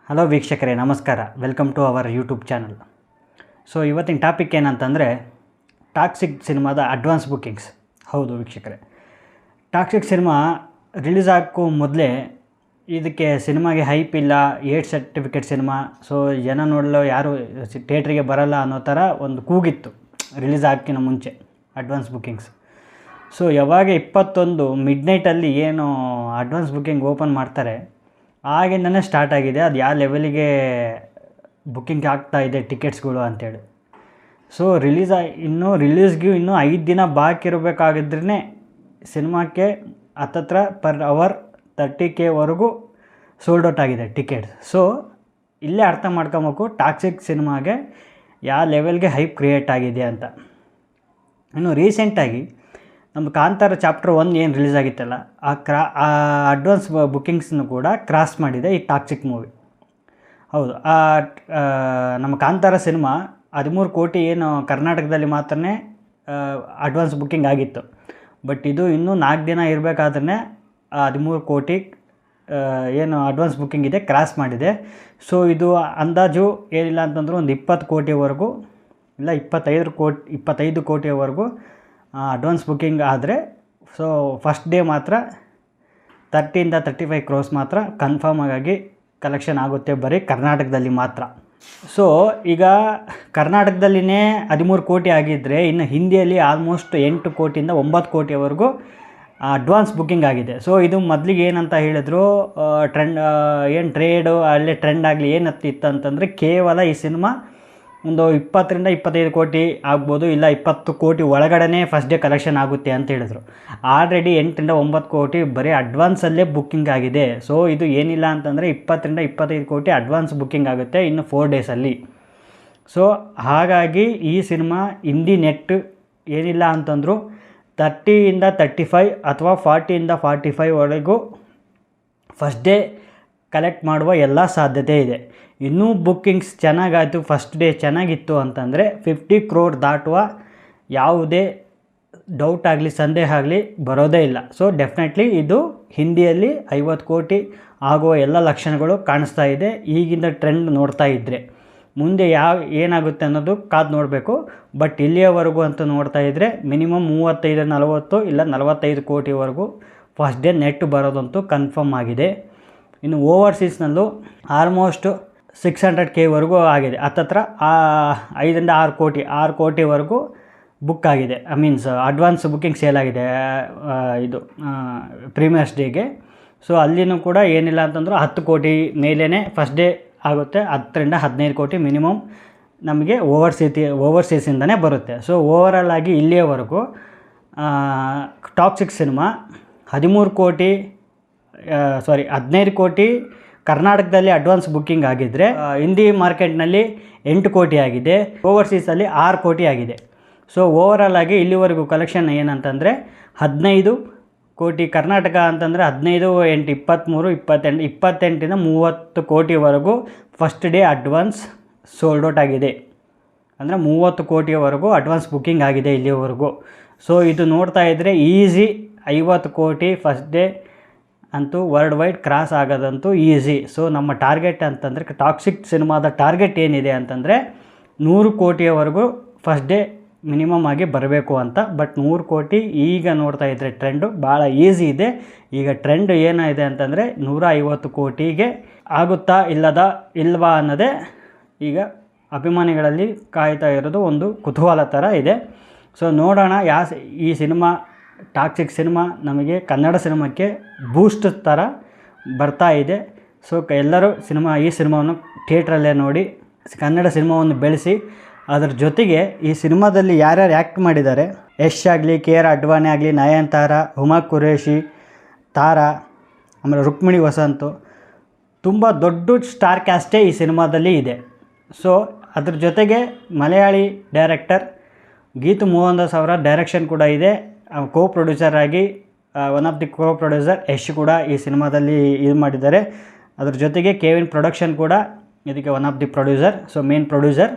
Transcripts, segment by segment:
Hello ವೀಕ್ಷಕರೇ, ನಮಸ್ಕಾರ. Welcome to our YouTube channel. So ಇವತ್ತಿನ ಟಾಪಿಕ್ ಏನಂತಂದರೆ ಟಾಕ್ಸಿಕ್ ಸಿನಿಮಾದ ಅಡ್ವಾನ್ಸ್ ಬುಕ್ಕಿಂಗ್ಸ್. ಹೌದು ವೀಕ್ಷಕರೇ, ಟಾಕ್ಸಿಕ್ ಸಿನಿಮಾ ರಿಲೀಸ್ ಆಗೋಕ್ಕೂ ಮೊದಲೇ ಇದಕ್ಕೆ ಸಿನಿಮಾಗೆ ಹೈಪ್ ಇಲ್ಲ, ಏಡ್ ಸರ್ಟಿಫಿಕೇಟ್ ಸಿನಿಮಾ, ಸೊ ಜನ ನೋಡಲು ಯಾರು ಥಿಯೇಟ್ರಿಗೆ ಬರಲ್ಲ ಅನ್ನೋ ಥರ ಒಂದು ಕೂಗಿತ್ತು ರಿಲೀಸ್ ಆಗೋಕ್ಕಿಂತ ಮುಂಚೆ ಅಡ್ವಾನ್ಸ್ ಬುಕ್ಕಿಂಗ್ಸ್. ಸೊ ಯಾವಾಗ 21 ಮಿಡ್ನೈಟಲ್ಲಿ ಏನು ಅಡ್ವಾನ್ಸ್ ಬುಕ್ಕಿಂಗ್ ಓಪನ್ ಮಾಡ್ತಾರೆ ಆಗಿಂದನೇ ಸ್ಟಾರ್ಟ್ ಆಗಿದೆ ಅದು ಯಾವ ಲೆವೆಲಿಗೆ ಬುಕ್ಕಿಂಗ್ ಆಗ್ತಾ ಇದೆ ಟಿಕೆಟ್ಸ್ಗಳು ಅಂಥೇಳಿ. ಸೊ ರಿಲೀಸ್ಗೆ ಇನ್ನೂ 5 ದಿನ ಬಾಕಿ ಇರಬೇಕಾಗಿದ್ರೇ ಸಿನಿಮಾಕ್ಕೆ ಹತ್ತತ್ರ per hour 30K sold out ಆಗಿದೆ ಟಿಕೆಟ್ಸ್. ಸೊ ಇಲ್ಲೇ ಅರ್ಥ ಮಾಡ್ಕೊಬೇಕು ಟಾಕ್ಸಿಕ್ ಸಿನಿಮಾಗೆ ಯಾವ ಲೆವೆಲ್ಗೆ ಹೈಪ್ ಕ್ರಿಯೇಟ್ ಆಗಿದೆ ಅಂತ. ಇನ್ನು ರೀಸೆಂಟಾಗಿ ನಮ್ಮ ಕಾಂತಾರ ಚಾಪ್ಟರ್ 1 ಏನು ರಿಲೀಸ್ ಆಗಿತ್ತಲ್ಲ ಆ ಅಡ್ವಾನ್ಸ್ ಬುಕ್ಕಿಂಗ್ಸ್ನು ಕೂಡ ಕ್ರಾಸ್ ಮಾಡಿದೆ ಈ ಟಾಕ್ಸಿಕ್ ಮೂವಿ. ಹೌದು, ನಮ್ಮ ಕಾಂತಾರ ಸಿನಿಮಾ 13 ಕೋಟಿ ಏನು ಕರ್ನಾಟಕದಲ್ಲಿ ಮಾತ್ರ ಅಡ್ವಾನ್ಸ್ ಬುಕ್ಕಿಂಗ್ ಆಗಿತ್ತು. ಬಟ್ ಇದು ಇನ್ನೂ 4 ದಿನ ಇರಬೇಕಾದ್ರೆ 13 ಕೋಟಿ ಏನು ಅಡ್ವಾನ್ಸ್ ಬುಕ್ಕಿಂಗ್ ಇದೆ ಕ್ರಾಸ್ ಮಾಡಿದೆ. ಸೊ ಇದು ಅಂದಾಜು ಏನಿಲ್ಲ ಅಂತಂದ್ರೆ ಒಂದು 20 ಕೋಟಿವರೆಗೂ ಇಲ್ಲ 25 ಕೋಟಿವರೆಗೂ ಅಡ್ವಾನ್ಸ್ ಬುಕ್ಕಿಂಗ್ ಆದರೆ, ಸೊ ಫಸ್ಟ್ ಡೇ ಮಾತ್ರ 30 to 35 crores ಮಾತ್ರ ಕನ್ಫರ್ಮ್ ಆಗಿ ಕಲೆಕ್ಷನ್ ಆಗುತ್ತೆ ಬರೀ ಕರ್ನಾಟಕದಲ್ಲಿ ಮಾತ್ರ. ಸೊ ಈಗ ಕರ್ನಾಟಕದಲ್ಲಿನೇ 13 ಕೋಟಿ ಆಗಿದ್ದರೆ ಇನ್ನು ಹಿಂದಿಯಲ್ಲಿ ಆಲ್ಮೋಸ್ಟ್ 8 ಕೋಟಿಯಿಂದ 9 ಕೋಟಿವರೆಗೂ ಅಡ್ವಾನ್ಸ್ ಬುಕ್ಕಿಂಗ್ ಆಗಿದೆ. ಸೊ ಇದು ಮೊದಲಿಗೆ ಏನಂತ ಹೇಳಿದ್ರು, ಟ್ರೇಡು ಅಲ್ಲೇ ಟ್ರೆಂಡ್ ಆಗಲಿ ಏನತ್ತಿತ್ತು ಅಂತಂದರೆ ಕೇವಲ ಈ ಸಿನಿಮಾ ಒಂದು 20 to 25 ಕೋಟಿ ಆಗ್ಬೋದು, ಇಲ್ಲ 20 ಕೋಟಿ ಒಳಗಡೆ ಫಸ್ಟ್ ಡೇ ಕಲೆಕ್ಷನ್ ಆಗುತ್ತೆ ಅಂತ ಹೇಳಿದ್ರು. ಆಲ್ರೆಡಿ 8 to 9 ಕೋಟಿ ಬರೀ ಅಡ್ವಾನ್ಸಲ್ಲೇ ಬುಕ್ಕಿಂಗ್ ಆಗಿದೆ. ಸೊ ಇದು ಏನಿಲ್ಲ ಅಂತಂದರೆ 20 to 25 ಕೋಟಿ ಅಡ್ವಾನ್ಸ್ ಬುಕ್ಕಿಂಗ್ ಆಗುತ್ತೆ ಇನ್ನು 4 ಡೇಸಲ್ಲಿ. ಸೊ ಹಾಗಾಗಿ ಈ ಸಿನಿಮಾ ಹಿಂದಿ ನೆಟ್ ಏನಿಲ್ಲ ಅಂತಂದರೂ 30 to 35 ಅಥವಾ 40 to 45 ಫಸ್ಟ್ ಡೇ ಕಲೆಕ್ಟ್ ಮಾಡುವ ಎಲ್ಲ ಸಾಧ್ಯತೆ ಇದೆ. ಇನ್ನೂ ಬುಕ್ಕಿಂಗ್ಸ್ ಚೆನ್ನಾಗಾಯಿತು, ಫಸ್ಟ್ ಡೇ ಚೆನ್ನಾಗಿತ್ತು ಅಂತಂದರೆ 50 crore ದಾಟುವ ಯಾವುದೇ ಡೌಟ್ ಆಗಲಿ ಸಂದೇಹ ಆಗಲಿ ಬರೋದೇ ಇಲ್ಲ. ಸೊ ಡೆಫಿನೆಟ್ಲಿ ಇದು ಹಿಂದಿಯಲ್ಲಿ 50 ಕೋಟಿ ಆಗುವ ಎಲ್ಲ ಲಕ್ಷಣಗಳು ಕಾಣಿಸ್ತಾ ಇದೆ ಈಗಿನ ಟ್ರೆಂಡ್ ನೋಡ್ತಾ ಇದ್ದರೆ. ಮುಂದೆ ಏನಾಗುತ್ತೆ ಅನ್ನೋದು ಕಾದು ನೋಡಬೇಕು. ಬಟ್ ಇಲ್ಲಿಯವರೆಗೂ ಅಂತ ನೋಡ್ತಾ ಇದ್ದರೆ ಮಿನಿಮಮ್ 35-40 ಇಲ್ಲ 45 ಕೋಟಿವರೆಗೂ ಫಸ್ಟ್ ಡೇ ನೆಟ್ ಬರೋದಂತೂ ಕನ್ಫರ್ಮ್ ಆಗಿದೆ. ಇನ್ನು ಓವರ್ಸೀಸ್ನಲ್ಲೂ ಆಲ್ಮೋಸ್ಟ್ 600K ಆಗಿದೆ. ಹತ್ತತ್ರ 5 to 6 ಕೋಟಿವರೆಗೂ ಬುಕ್ ಆಗಿದೆ. ಮೀನ್ಸ್ ಅಡ್ವಾನ್ಸ್ ಬುಕ್ಕಿಂಗ್ ಸೇಲ್ ಆಗಿದೆ ಇದು ಪ್ರೀಮಿಯರ್ಸ್ ಡೇಗೆ. ಸೊ ಅಲ್ಲಿನೂ ಕೂಡ ಏನಿಲ್ಲ ಅಂತಂದ್ರೆ 10 ಕೋಟಿ ಮೇಲೇ ಫಸ್ಟ್ ಡೇ ಆಗುತ್ತೆ. 10 to 15 ಕೋಟಿ ಮಿನಿಮಮ್ ನಮಗೆ ಓವರ್ಸೀಸಿಂದನೇ ಬರುತ್ತೆ. ಸೊ ಓವರಾಲ್ ಆಗಿ ಇಲ್ಲಿಯವರೆಗೂ ಟಾಕ್ಸಿಕ್ ಸಿನಿಮಾ 15 ಕೋಟಿ ಕರ್ನಾಟಕದಲ್ಲಿ ಅಡ್ವಾನ್ಸ್ ಬುಕ್ಕಿಂಗ್ ಆಗಿದ್ದರೆ ಹಿಂದಿ ಮಾರ್ಕೆಟ್ನಲ್ಲಿ 8 ಕೋಟಿ ಆಗಿದೆ, ಓವರ್ಸೀಸಲ್ಲಿ 6 ಕೋಟಿ ಆಗಿದೆ. ಸೊ ಓವರಾಲ್ ಆಗಿ ಇಲ್ಲಿವರೆಗೂ ಕಲೆಕ್ಷನ್ ಏನಂತಂದರೆ 15 ಕೋಟಿ ಕರ್ನಾಟಕ ಅಂತಂದರೆ 15, 8, 23, 28 to 30 ಕೋಟಿವರೆಗೂ first day advance sold out ಆಗಿದೆ. ಅಂದರೆ 30 ಕೋಟಿಯವರೆಗೂ ಅಡ್ವಾನ್ಸ್ ಬುಕ್ಕಿಂಗ್ ಆಗಿದೆ ಇಲ್ಲಿವರೆಗೂ. ಸೊ ಇದು ನೋಡ್ತಾ ಇದ್ದರೆ ಈಸಿ 50 ಕೋಟಿ ಫಸ್ಟ್ ಡೇ ಅಂತೂ ವರ್ಲ್ಡ್ ವೈಡ್ ಕ್ರಾಸ್ ಆಗೋದಂತೂ ಈಸಿ. ಸೊ ನಮ್ಮ ಟಾರ್ಗೆಟ್ ಅಂತಂದರೆ ಟಾಕ್ಸಿಕ್ ಸಿನಿಮಾದ ಟಾರ್ಗೆಟ್ ಏನಿದೆ ಅಂತಂದರೆ 100 ಕೋಟಿಯವರೆಗೂ ಫಸ್ಟ್ ಡೇ ಮಿನಿಮಮ್ ಆಗಿ ಬರಬೇಕು ಅಂತ. ಬಟ್ 100 ಕೋಟಿ ಈಗ ನೋಡ್ತಾ ಇದ್ದರೆ ಟ್ರೆಂಡು ಭಾಳ ಈಸಿ ಇದೆ. ಈಗ ಟ್ರೆಂಡ್ ಏನಿದೆ ಅಂತಂದರೆ 150 ಕೋಟಿಗೆ ಆಗುತ್ತಾ ಇಲ್ವಾ ಅನ್ನೋದೇ ಈಗ ಅಭಿಮಾನಿಗಳಲ್ಲಿ ಕಾಯ್ತಾ ಇರೋದು ಒಂದು ಕುತೂಹಲ ಥರ ಇದೆ. ಸೊ ನೋಡೋಣ ಈ ಸಿನಿಮಾ ಟಾಕ್ಸಿಕ್ ಸಿನಿಮಾ ನಮಗೆ ಕನ್ನಡ ಸಿನಿಮಾಕ್ಕೆ ಬೂಸ್ಟ್ ಥರ ಬರ್ತಾ ಇದೆ. ಸೊ ಎಲ್ಲರೂ ಈ ಸಿನಿಮಾವನ್ನು ಥಿಯೇಟ್ರಲ್ಲೇ ನೋಡಿ ಕನ್ನಡ ಸಿನಿಮಾವನ್ನು ಬೆಳೆಸಿ. ಅದರ ಜೊತೆಗೆ ಈ ಸಿನಿಮಾದಲ್ಲಿ ಯಾರ್ಯಾರು ಆ್ಯಕ್ಟ್ ಮಾಡಿದ್ದಾರೆ, ಯಶ್ ಆಗಲಿ, KR ಅಡ್ವಾಣಿ ಆಗಲಿ, ನಯನತಾರ, ಹುಮಾ ಕುರೇಶಿ, ತಾರಾ, ಆಮೇಲೆ ರುಕ್ಮಿಣಿ ವಸಂತ್, ತುಂಬ ದೊಡ್ಡ ಸ್ಟಾರ್ ಕ್ಯಾಸ್ಟೇ ಈ ಸಿನಿಮಾದಲ್ಲಿ ಇದೆ. ಸೊ ಅದ್ರ ಜೊತೆಗೆ ಮಲಯಾಳಿ ಡೈರೆಕ್ಟರ್ ಗೀತು ಮೋಹನ್ದಾಸ್ ಅವರ ಡೈರೆಕ್ಷನ್ ಕೂಡ ಇದೆ. ಪ್ರೊಡ್ಯೂಸರ್ ಆಗಿ one of the producer Yash ಕೂಡ ಈ ಸಿನಿಮಾದಲ್ಲಿ ಇದು ಮಾಡಿದ್ದಾರೆ. ಅದ್ರ ಜೊತೆಗೆ ಕೆವಿನ್ ಪ್ರೊಡಕ್ಷನ್ ಕೂಡ ಇದಕ್ಕೆ one of the producer, so main producer.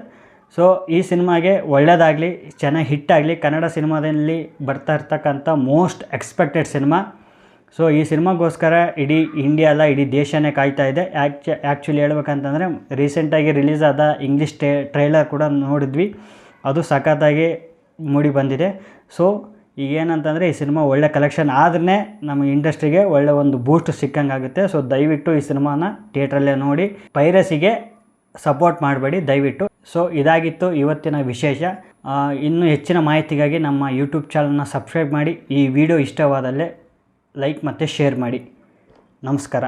So ಈ ಸಿನಿಮಾಗೆ ಒಳ್ಳೆಯದಾಗಲಿ, ಚೆನ್ನಾಗಿ ಹಿಟ್ ಆಗಲಿ. ಕನ್ನಡ ಸಿನಿಮಾದಲ್ಲಿ ಬರ್ತಾ ಇರ್ತಕ್ಕಂಥ ಮೋಸ್ಟ್ ಎಕ್ಸ್ಪೆಕ್ಟೆಡ್ ಸಿನಿಮಾ ಸೊ ಈ ಸಿನಿಮಾಗೋಸ್ಕರ ಇಡೀ ಇಂಡಿಯಾ ಅಲ್ಲ, ಇಡೀ ದೇಶನೇ ಕಾಯ್ತಾ ಇದೆ. ಆ್ಯಕ್ಚುಲಿ ಹೇಳ್ಬೇಕಂತಂದರೆ ರೀಸೆಂಟಾಗಿ ರಿಲೀಸ್ ಆದ ಇಂಗ್ಲೀಷ್ ಟ್ರೈಲರ್ ಕೂಡ ನೋಡಿದ್ವಿ, ಅದು ಸಖತ್ತಾಗಿ ಮೂಡಿ ಬಂದಿದೆ. ಸೊ ಈಗೇನಂತಂದರೆ ಈ ಸಿನಿಮಾ ಒಳ್ಳೆ ಕಲೆಕ್ಷನ್ ಆದ್ರೆ ನಮ್ಮ ಇಂಡಸ್ಟ್ರಿಗೆ ಒಳ್ಳೆ ಒಂದು ಬೂಸ್ಟ್ ಸಿಕ್ಕಂಗಾಗುತ್ತೆ. ಸೊ ದಯವಿಟ್ಟು ಈ ಸಿನಿಮಾನ ಥಿಯೇಟ್ರಲ್ಲೇ ನೋಡಿ, ಪೈರಸಿಗೆ ಸಪೋರ್ಟ್ ಮಾಡಬೇಡಿ ದಯವಿಟ್ಟು. ಸೊ ಇದಾಗಿತ್ತು ಇವತ್ತಿನ ವಿಶೇಷ. ಇನ್ನೂ ಹೆಚ್ಚಿನ ಮಾಹಿತಿಗಾಗಿ ನಮ್ಮ ಯೂಟ್ಯೂಬ್ ಚಾನಲ್ನ ಸಬ್ಸ್ಕ್ರೈಬ್ ಮಾಡಿ. ಈ ವಿಡಿಯೋ ಇಷ್ಟವಾದಲ್ಲಿ ಲೈಕ್ ಮತ್ತು ಶೇರ್ ಮಾಡಿ. ನಮಸ್ಕಾರ.